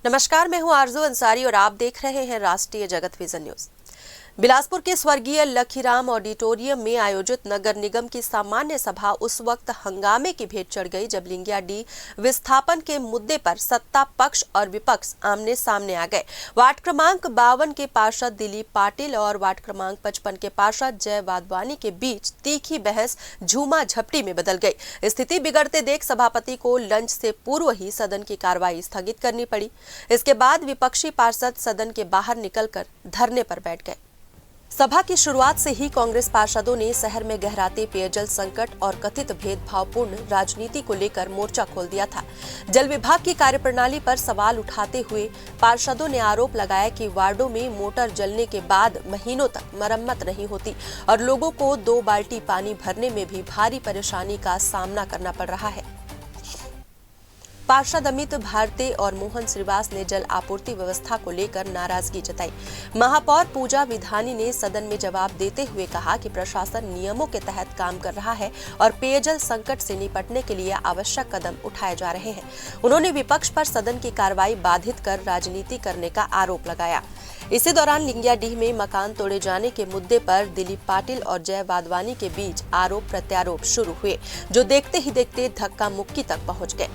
नमस्कार, मैं हूं आरजू अंसारी और आप देख रहे हैं राष्ट्रीय जगत विजन न्यूज। बिलासपुर के स्वर्गीय लखीराम ऑडिटोरियम में आयोजित नगर निगम की सामान्य सभा उस वक्त हंगामे की भेंट चढ़ गई जब लिंगियाडीह विस्थापन के मुद्दे पर सत्ता पक्ष और विपक्ष आमने सामने आ गए। वार्ड क्रमांक 52 के पार्षद दिलीप पाटिल और वार्ड क्रमांक 55 के पार्षद जय वाधवानी के बीच तीखी बहस झूमा झपटी में बदल गई। स्थिति बिगड़ते देख सभापति को लंच से पूर्व ही सदन की कार्रवाई स्थगित करनी पड़ी। इसके बाद विपक्षी पार्षद सदन के बाहर निकलकर धरने पर बैठ गए। सभा की शुरुआत से ही कांग्रेस पार्षदों ने शहर में गहराते पेयजल संकट और कथित भेदभावपूर्ण राजनीति को लेकर मोर्चा खोल दिया था। जल विभाग की कार्यप्रणाली पर सवाल उठाते हुए पार्षदों ने आरोप लगाया कि वार्डों में मोटर जलने के बाद महीनों तक मरम्मत नहीं होती और लोगों को 2 बाल्टी पानी भरने में भी भारी परेशानी का सामना करना पड़ रहा है। पार्षद अमित भारती और मोहन श्रीवास ने जल आपूर्ति व्यवस्था को लेकर नाराजगी जताई। महापौर पूजा विधानी ने सदन में जवाब देते हुए कहा कि प्रशासन नियमों के तहत काम कर रहा है और पेयजल संकट से निपटने के लिए आवश्यक कदम उठाए जा रहे हैं। उन्होंने विपक्ष पर सदन की कार्रवाई बाधित कर राजनीति करने का आरोप लगाया। इसी दौरान लिंगियाडीह में मकान तोड़े जाने के मुद्दे पर दिलीप पाटिल और जय वाधवानी के बीच आरोप प्रत्यारोप शुरू हुए, जो देखते ही देखते धक्का मुक्की तक पहुंच गए।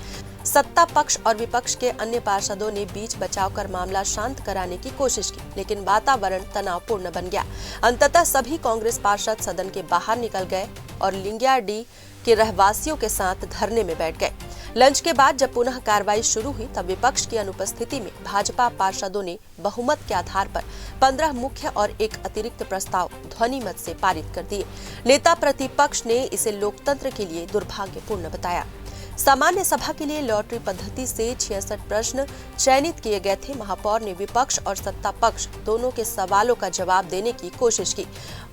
सत्ता पक्ष और विपक्ष के अन्य पार्षदों ने बीच बचाव कर मामला शांत कराने की कोशिश की, लेकिन वातावरण तनावपूर्ण बन गया। अंततः सभी कांग्रेस पार्षद सदन के बाहर निकल गए और लिंगियाडीह के रहवासियों के साथ धरने में बैठ गए। लंच के बाद जब पुनः कार्रवाई शुरू हुई तब विपक्ष की अनुपस्थिति में भाजपा पार्षदों ने बहुमत के आधार पर 15 मुख्य और एक अतिरिक्त प्रस्ताव ध्वनि मत से पारित कर दिए। नेता प्रतिपक्ष ने इसे लोकतंत्र के लिए दुर्भाग्यपूर्ण बताया। सामान्य सभा के लिए लॉटरी पद्धति से 66 प्रश्न चयनित किए गए थे। महापौर ने विपक्ष और सत्ता पक्ष दोनों के सवालों का जवाब देने की कोशिश की।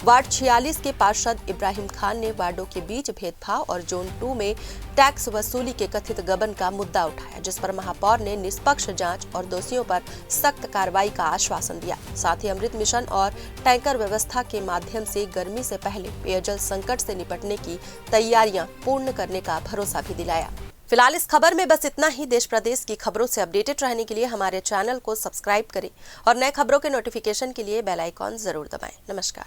वार्ड 46 के पार्षद इब्राहिम खान ने वार्डों के बीच भेदभाव और जोन 2 में टैक्स वसूली के कथित गबन का मुद्दा उठाया, जिस पर महापौर ने निष्पक्ष जांच और दोषियों पर सख्त कार्रवाई का आश्वासन दिया। साथ ही अमृत मिशन और टैंकर व्यवस्था के माध्यम से गर्मी से पहले पेयजल संकट से निपटने की तैयारियां पूर्ण करने का भरोसा भी दिलाया। फिलहाल इस खबर में बस इतना ही। देश प्रदेश की खबरों से अपडेटेड रहने के लिए हमारे चैनल को सब्सक्राइब करें और नए खबरों के नोटिफिकेशन के लिए बेल आइकॉन जरूर दबाएं। नमस्कार।